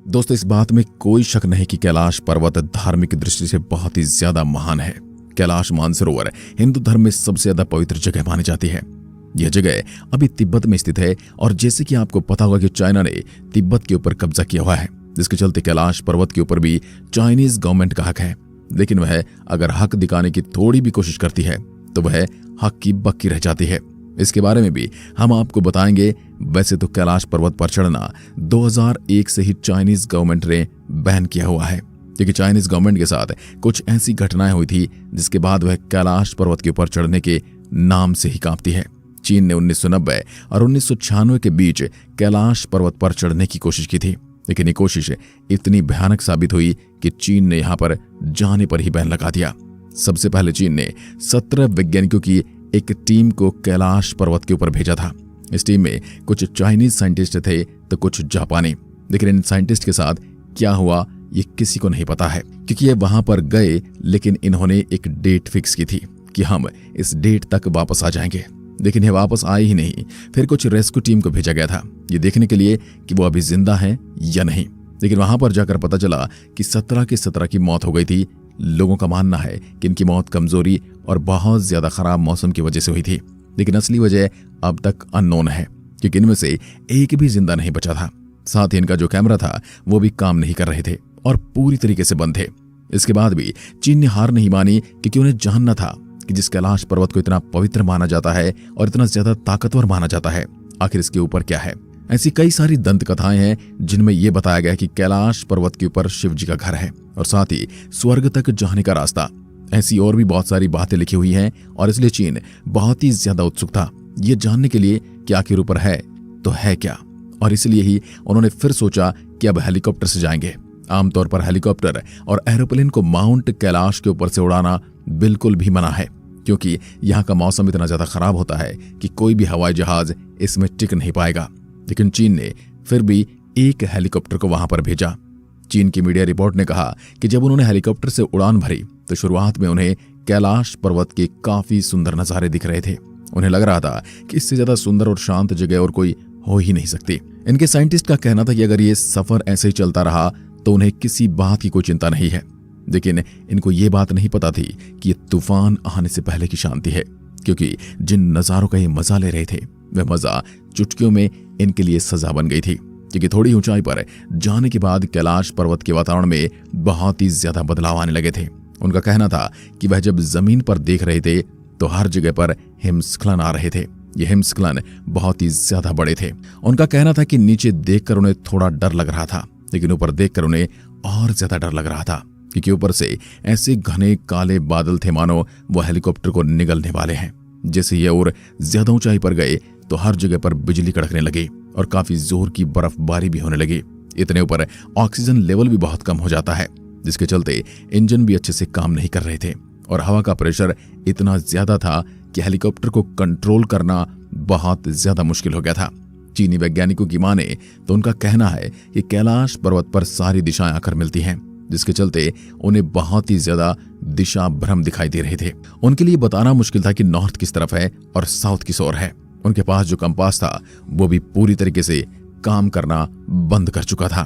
दोस्तों, इस बात में कोई शक नहीं कि कैलाश पर्वत धार्मिक दृष्टि से बहुत ही ज्यादा महान है। कैलाश मानसरोवर हिंदू धर्म में सबसे ज्यादा पवित्र जगह मानी जाती है। यह जगह अभी तिब्बत में स्थित है और जैसे कि आपको पता होगा कि चाइना ने तिब्बत के ऊपर कब्जा किया हुआ है, जिसके चलते कैलाश पर्वत के ऊपर भी चाइनीज गवर्नमेंट का हक है। लेकिन वह अगर हक दिखाने की थोड़ी भी कोशिश करती है तो वह हक की बक्की रह जाती है। इसके बारे में भी हम आपको बताएंगे। वैसे तो कैलाश पर्वत पर चढ़ना 2001 से ही चाइनीज गवर्नमेंट ने बैन किया हुआ है, क्योंकि चाइनीज गवर्नमेंट के साथ कुछ ऐसी घटनाएं हुई थी जिसके बाद वह कैलाश पर्वत के ऊपर चढ़ने के नाम से ही कांपती है। चीन ने 1990 और 1996 के बीच कैलाश पर्वत पर चढ़ने की कोशिश की थी, लेकिन ये कोशिश इतनी भयानक साबित हुई कि चीन ने यहां पर जाने पर ही बैन लगा दिया। सबसे पहले चीन ने 17 वैज्ञानिकों की एक टीम को कैलाश पर्वत के ऊपर भेजा था। इस टीम में कुछ चाइनीज साइंटिस्ट थे तो कुछ जापानी। लेकिन इन साइंटिस्ट के साथ क्या हुआ ये किसी को नहीं पता है, क्योंकि ये वहां पर गए लेकिन इन्होंने एक डेट फिक्स की थी कि हम इस डेट तक वापस आ जाएंगे, लेकिन ये वापस आए ही नहीं। फिर कुछ रेस्क्यू टीम को भेजा गया था ये देखने के लिए कि वो अभी जिंदा हैं या नहीं। लेकिन वहां पर जाकर पता चला कि 17 के 17 की मौत हो गई थी। लोगों का मानना है कि इनकी मौत कमजोरी और बहुत ज्यादा खराब मौसम की वजह से हुई थी, लेकिन असली वजह अब तक अननोन है, क्योंकि इनमें से एक भी जिंदा नहीं बचा था। साथ ही इनका जो कैमरा था वो भी काम नहीं कर रहे थे और पूरी तरीके से बंद थे। इसके बाद भी चीन ने हार नहीं मानी, क्योंकि उन्हें जानना था कि जिस कैलाश पर्वत को इतना पवित्र माना जाता है और इतना ज्यादा ताकतवर माना जाता है, आखिर इसके ऊपर क्या है। ऐसी कई सारी दंत कथाएं हैं जिनमें यह बताया गया कि कैलाश पर्वत के ऊपर शिव जी का घर है और साथ ही स्वर्ग तक जाने का रास्ता। ऐसी और भी बहुत सारी बातें लिखी हुई हैं और इसलिए चीन बहुत ही ज्यादा उत्सुक था ये जानने के लिए कि आखिर ऊपर है तो है क्या। और इसलिए ही उन्होंने फिर सोचा कि अब हेलीकॉप्टर से जाएंगे। आमतौर पर हेलीकॉप्टर और एरोप्लेन को माउंट कैलाश के ऊपर से उड़ाना बिल्कुल भी मना है, क्योंकि यहाँ का मौसम इतना ज्यादा खराब होता है कि कोई भी हवाई जहाज इसमें टिक नहीं पाएगा। लेकिन चीन ने फिर भी एक हेलीकॉप्टर को वहां पर भेजा। चीन की मीडिया रिपोर्ट ने कहा कि जब उन्होंने हेलीकॉप्टर से उड़ान भरी तो शुरुआत में उन्हें कैलाश पर्वत के काफी सुंदर नजारे दिख रहे थे। उन्हें लग रहा था कि इससे ज्यादा सुंदर और शांत जगह और कोई हो ही नहीं सकती। इनके साइंटिस्ट का कहना था कि अगर ये सफर ऐसे ही चलता रहा तो उन्हें किसी बात की कोई चिंता नहीं है। लेकिन इनको ये बात नहीं पता थी कि ये तूफान आने से पहले की शांति है, क्योंकि जिन नजारों का ये मजा ले रहे थे वह मजा चुटकियों में इनके लिए सजा बन गई थी। क्योंकि थोड़ी ऊंचाई पर जाने के बाद कैलाश पर्वत के वातावरण में बहुत ही ज्यादा बदलाव आने लगे थे। उनका कहना था कि वह जब जमीन पर देख रहे थे तो हर जगह पर हिमस्खलन आ रहे थे। ये हिमस्खलन बहुत ही ज्यादा बड़े थे। उनका कहना था कि नीचे देखकर उन्हें थोड़ा डर लग रहा था, लेकिन ऊपर देखकर उन्हें और ज्यादा डर लग रहा था, क्योंकि ऊपर से ऐसे घने काले बादल थे मानो वो हेलीकॉप्टर को निगलने वाले हैं। जैसे ये और ज्यादा ऊंचाई पर गए तो हर जगह पर बिजली कड़कने लगी और काफी जोर की बर्फबारी भी होने लगी। इतने ऊपर ऑक्सीजन लेवल भी बहुत कम हो जाता है, जिसके चलते इंजन भी अच्छे से काम नहीं कर रहे थे और हवा का प्रेशर इतना ज्यादा था कि हेलीकॉप्टर को कंट्रोल करना बहुत ज्यादा मुश्किल हो गया था। चीनी वैज्ञानिकों की माने तो उनका कहना है कि कैलाश पर्वत पर सारी दिशाएं आकर मिलती हैं, जिसके चलते उन्हें बहुत ही ज्यादा दिशा भ्रम दिखाई दे रहे थे। उनके लिए बताना मुश्किल था कि नॉर्थ किस तरफ है और साउथ किस ओर है। उनके पास जो कंपास था वो भी पूरी तरीके से काम करना बंद कर चुका था।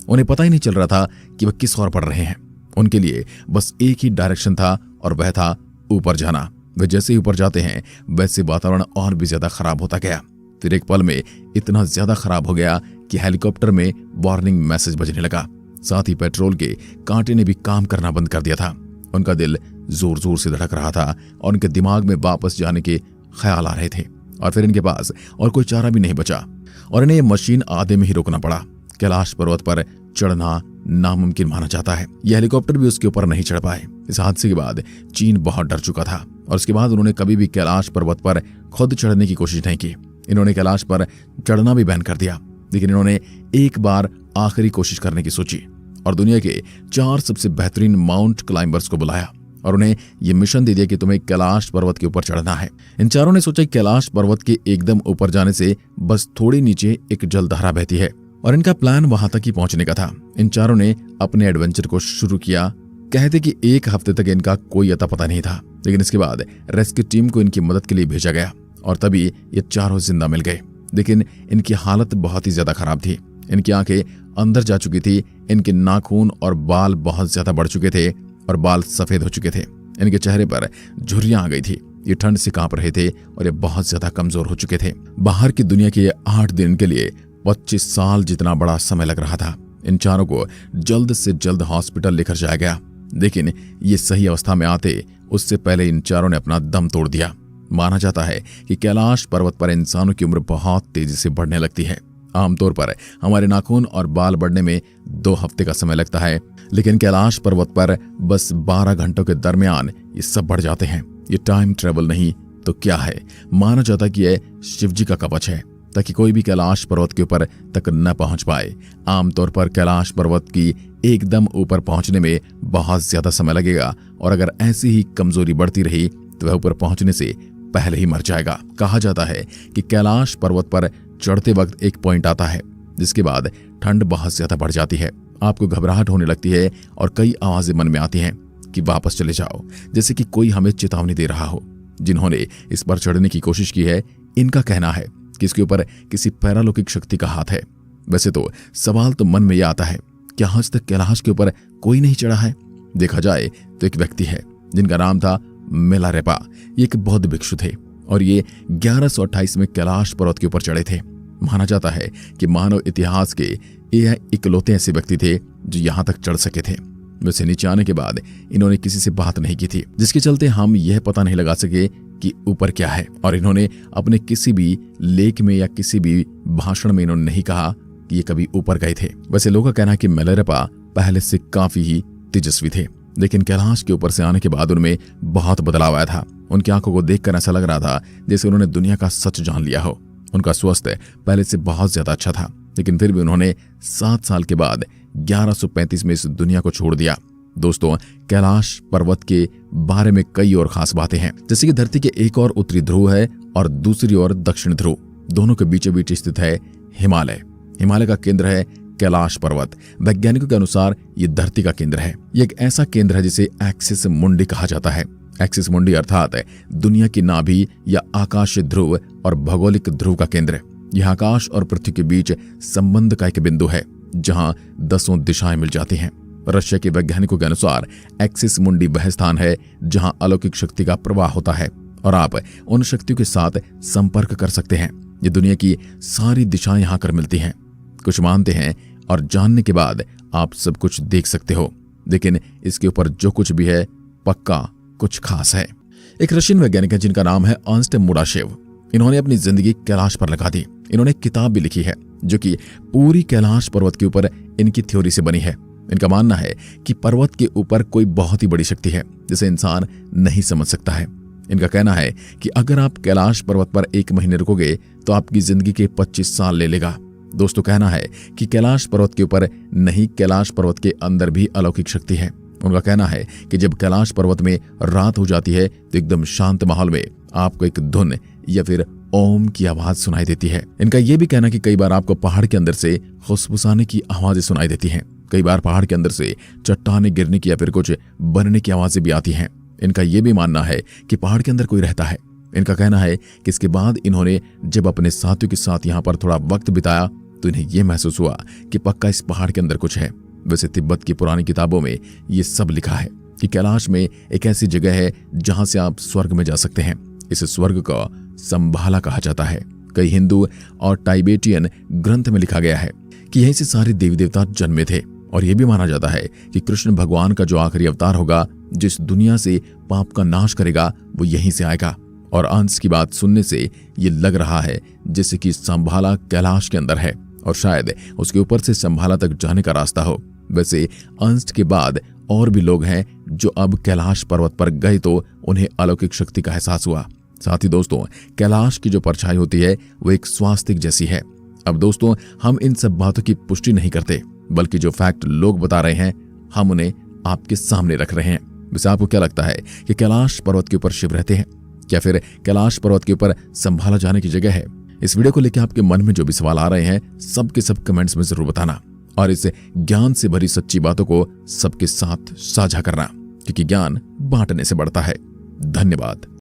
उन्हें पता ही नहीं चल रहा था कि वह किस ओर बढ़ रहे हैं। उनके लिए बस एक ही डायरेक्शन था और वह था ऊपर जाना। वे जैसे ही ऊपर जाते हैं वैसे वातावरण और भी ज्यादा खराब होता गया। फिर एक पल में इतना ज्यादा खराब हो गया कि हेलीकॉप्टर में वार्निंग मैसेज बजने लगा। साथ ही पेट्रोल के कांटे ने भी काम करना बंद कर दिया था। उनका दिल जोर जोर से धड़क रहा था और उनके दिमाग में वापस जाने के ख्याल आ रहे थे। और फिर इनके पास और कोई चारा भी नहीं बचा और इन्हें मशीन आधे में ही रोकना पड़ा। कैलाश पर्वत पर चढ़ना नामुमकिन माना जाता है। यह हेलीकॉप्टर भी उसके ऊपर नहीं चढ़ पाए। इस हादसे के बाद चीन बहुत डर चुका था और उसके बाद उन्होंने कभी भी कैलाश पर्वत पर खुद चढ़ने की कोशिश नहीं की। इन्होंने कैलाश पर चढ़ना भी बैन कर दिया। लेकिन इन्होंने एक बार आखिरी कोशिश करने की सोची और दुनिया के 4 सबसे बेहतरीन माउंट क्लाइंबर्स को बुलाया और उन्हें यह मिशन दे दिया कि तुम्हें कैलाश पर्वत के ऊपर चढ़ना है। इन चारों ने सोचा कैलाश पर्वत के एकदम ऊपर जाने से बस थोड़ी नीचे एक जलधारा बहती है और इनका प्लान वहां तक ही पहुंचने का था। इन चारों ने अपने एडवेंचर को शुरू किया। कहते कि 1 हफ्ते तक इनका कोई अता पता नहीं था, लेकिन इसके बाद रेस्क्यू टीम को इनकी मदद के लिए भेजा गया और तभी ये चारों जिंदा मिल गए। लेकिन इनकी हालत बहुत ही ज्यादा खराब थी। इनकी आंखें अंदर जा चुकी थी। इनके नाखून और बाल बहुत ज्यादा बढ़ चुके थे और बाल सफेद हो चुके थे। इनके चेहरे पर झुर्रियां आ गई थी। ये ठंड से कांप रहे थे और ये बहुत ज्यादा कमजोर हो चुके थे। बाहर की दुनिया के 8 दिन के लिए 25 साल जितना बड़ा समय लग रहा था। इन चारों को जल्द से जल्द हॉस्पिटल लेकर जाया गया, लेकिन ये सही अवस्था में आते उससे पहले इन चारों ने अपना दम तोड़ दिया। माना जाता है कि कैलाश पर्वत पर इंसानों की उम्र बहुत तेजी से बढ़ने लगती है। आमतौर पर हमारे नाखून और बाल बढ़ने में 2 हफ्ते का समय लगता है, लेकिन कैलाश पर्वत पर बस 12 घंटों के दरमियान ये सब बढ़ जाते हैं। ये टाइम ट्रेवल नहीं तो क्या है? माना जाता कि यह शिवजी का कवच है, ताकि कोई भी कैलाश पर्वत के ऊपर तक न पहुंच पाए। आमतौर पर कैलाश पर्वत की एकदम ऊपर पहुंचने में बहुत ज्यादा समय लगेगा और अगर ऐसी ही कमजोरी बढ़ती रही तो वह ऊपर पहुंचने से पहले ही मर जाएगा। कहा जाता है कि कैलाश पर्वत पर चढ़ते वक्त एक पॉइंट आता है जिसके बाद ठंड बहुत ज्यादा बढ़ जाती है, आपको घबराहट होने लगती है और कई आवाजें मन में आती हैं कि वापस चले जाओ, जैसे कि कोई हमें चेतावनी दे रहा हो। जिन्होंने इस पर चढ़ने की कोशिश की है, इनका कहना है कि इसके ऊपर किसी पैरालौकिक शक्ति का हाथ है। वैसे तो सवाल तो मन में यह आता है, क्या आज तक कैलाश के ऊपर कोई नहीं चढ़ा है? देखा जाए तो एक व्यक्ति है जिनका नाम था मिलारेपा। ये एक बौद्ध भिक्षु थे और ये 1128 में कैलाश पर्वत के ऊपर चढ़े थे। माना जाता है कि मानव इतिहास के यह इकलौते ऐसे व्यक्ति थे जो यहां तक चढ़ सके थे। वैसे नीचे आने के बाद इन्होंने किसी से बात नहीं की थी, जिसके चलते हम यह पता नहीं लगा सके कि ऊपर क्या है, और इन्होंने अपने किसी भी लेख में या किसी भी भाषण में इन्होंने नहीं कहा कि ये कभी ऊपर गए थे। वैसे लोगों का कहना है कि मिलारेपा पहले से काफी ही तेजस्वी थे, लेकिन कैलाश के ऊपर से आने के बाद उनमें बहुत बदलाव आया था। उनकी आंखों को देखकर ऐसा लग रहा था जैसे उन्होंने दुनिया का सच जान लिया हो। उनका स्वास्थ्य पहले से बहुत ज्यादा अच्छा था, लेकिन फिर भी उन्होंने 7 साल के बाद 1135 में इस दुनिया को छोड़ दिया। दोस्तों, कैलाश पर्वत के बारे में कई और खास बातें हैं, जैसे कि धरती के एक और उत्तरी ध्रुव है और दूसरी ओर दक्षिण ध्रुव। दोनों के बीचों बीच स्थित है हिमालय। हिमालय का केंद्र है कैलाश पर्वत। वैज्ञानिकों के अनुसार ये धरती का केंद्र है। ये एक ऐसा केंद्र है जिसे एक्सिस मुंडी कहा जाता है। एक्सिस मुंडी अर्थात दुनिया की नाभि या आकाश ध्रुव और भौगोलिक ध्रुव का केंद्र। यह आकाश और पृथ्वी के बीच संबंध का एक बिंदु है जहां 10 दिशाएं मिल जाती हैं। रशिया के वैज्ञानिकों के अनुसार एक्सिस मुंडी वह स्थान है जहां अलौकिक शक्ति का प्रवाह होता है और आप उन शक्तियों के साथ संपर्क कर सकते हैं। ये दुनिया की सारी दिशाएं यहां कर मिलती हैं। कुछ मानते हैं और जानने के बाद आप सब कुछ देख सकते हो, लेकिन इसके ऊपर जो कुछ भी है पक्का कुछ खास है। एक रशियन वैज्ञानिक है जिनका नाम है अर्नेस्ट मुराशेव। इन्होंने अपनी जिंदगी कैलाश पर लगा दी। इन्होंने एक किताब भी लिखी है जो कि पूरी कैलाश पर्वत के ऊपर इनकी थ्योरी से बनी है। इनका मानना है कि पर्वत के ऊपर कोई बहुत ही बड़ी शक्ति है जिसे इंसान नहीं समझ सकता है। इनका कहना है कि अगर आप कैलाश पर्वत पर 1 महीने रुकोगे तो आपकी जिंदगी के 25 साल ले लेगा। दोस्तों, कहना है कि कैलाश पर्वत के ऊपर नहीं, कैलाश पर्वत के अंदर भी अलौकिक शक्ति है। उनका कहना है कि जब कैलाश पर्वत में रात हो जाती है तो एकदम शांत माहौल में आपको एक धुन या फिर ओम की आवाज सुनाई देती है। इनका यह भी कहना कि कई बार आपको पहाड़ के अंदर से फुसफुसाने की आवाजें सुनाई देती हैं। कई बार पहाड़ के अंदर से चट्टानें गिरने की या फिर कुछ बनने की आवाजें भी आती हैं। इनका यह भी मानना है कि पहाड़ के अंदर कोई रहता है। इनका कहना है कि इसके बाद इन्होंने जब अपने साथियों के साथ यहाँ पर थोड़ा वक्त बिताया तो इन्हें यह महसूस हुआ कि पक्का इस पहाड़ के अंदर कुछ है। वैसे तिब्बत की पुरानी किताबों में ये सब लिखा है कि कैलाश में एक ऐसी जगह है जहां से आप स्वर्ग में जा सकते हैं। इस स्वर्ग को संभाला कहा जाता है। कई हिंदू और टाइबेटियन ग्रंथ में लिखा गया है कि यहीं से सारे देवी देवता जन्मे थे और यह भी माना जाता है कि कृष्ण भगवान का जो आखिरी अवतार होगा, जिस दुनिया से पाप का नाश करेगा, वो यहीं से आएगा। और अंश की बात सुनने से ये लग रहा है जैसे कि संभाला कैलाश के अंदर है और शायद उसके ऊपर से संभाला तक जाने का रास्ता हो। वैसे अंश के बाद और भी लोग हैं जो अब कैलाश पर्वत पर गए तो उन्हें अलौकिक शक्ति का एहसास हुआ। साथ ही दोस्तों, कैलाश की जो परछाई होती है वो एक स्वास्तिक जैसी है। अब दोस्तों, हम इन सब बातों की पुष्टि नहीं करते, बल्कि जो फैक्ट लोग बता रहे हैं हम उन्हें आपके सामने रख रहे हैं। वैसे आपको क्या लगता है कि कैलाश पर्वत के ऊपर शिव रहते हैं? क्या फिर कैलाश पर्वत के ऊपर संभाला जाने की जगह है? इस वीडियो को लेकर आपके मन में जो भी सवाल आ रहे हैं सब के सब कमेंट्स में जरूर बताना और इस ज्ञान से भरी सच्ची बातों को सबके साथ साझा करना, क्योंकि ज्ञान बांटने से बढ़ता है। धन्यवाद।